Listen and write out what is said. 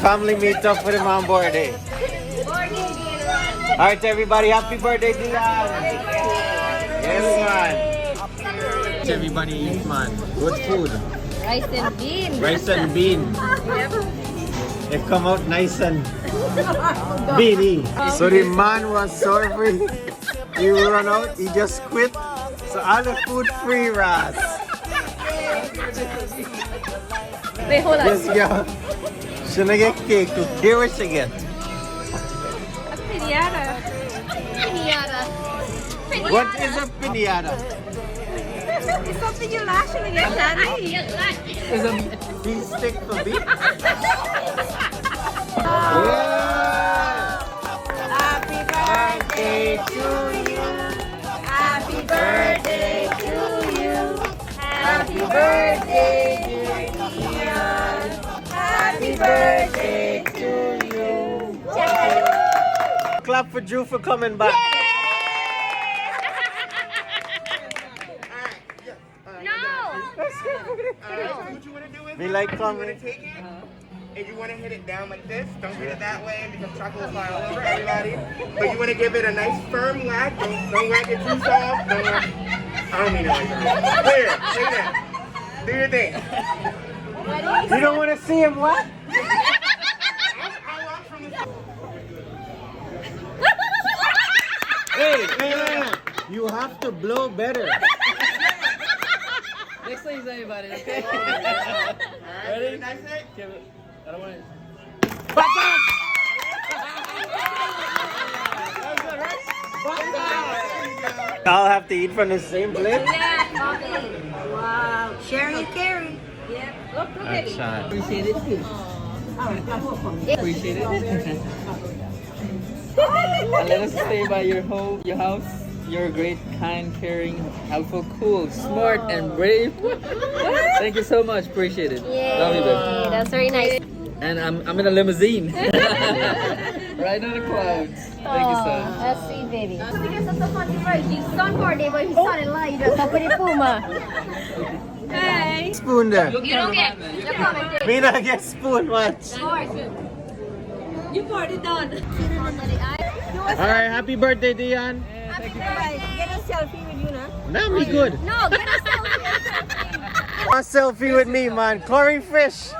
Family meet up for the man birthday. Alright everybody, happy birthday Deon. Yes man. Everybody eat man. Good food. Rice and bean. Rice and bean. Yep. It come out nice and beany. So the man was sorry. He run out, he just quit. So all the food free, Ras. Wait, hold on. Yes, girl. She not get cake too. Here what she get? A pinata. Pinata. What is a pinata? It's something you lash and get candy. It's a beef stick for beef. Happy birthday to you. Happy birthday to you. Happy birthday, dear Deon. Happy birthday to you. Clap for Drew for coming back. What you want to do is We like you want coming. to take it and you want to hit it down like this. Don't hit it that way because chocolate will fly all over everybody. But you want to give it a nice firm whack. Don't whack it too soft. Don't whack. I don't mean it like that. Here, take that. Do your thing. You don't want to see him what? I'll watch from the Hey, you have to blow better. Next thing's anybody, okay? Ready? That's it. Give it. I don't want it. I'll have to eat from the same plate. Wow. Sharing and caring. Yep. Look at it. Appreciate it. Appreciate it. And let us stay by your home, your house. You're great, kind, caring, helpful, cool, smart, and brave. Thank you so much. Appreciate it. Love you, babe. That's very nice. And I'm in a limousine. Right on the clouds. Thank you, son. That's sweet, baby. Because of the fun surprise, she's son birthday, but he's son in law. You dress up with a puma. Hey. Spoon there. You don't get. You comment. Me not get spoon much. You party done. Alright, happy birthday Deon. Happy birthday. Get a selfie with you, nah? Nah, me good. No, get a selfie. A selfie with me, man. Curry fish.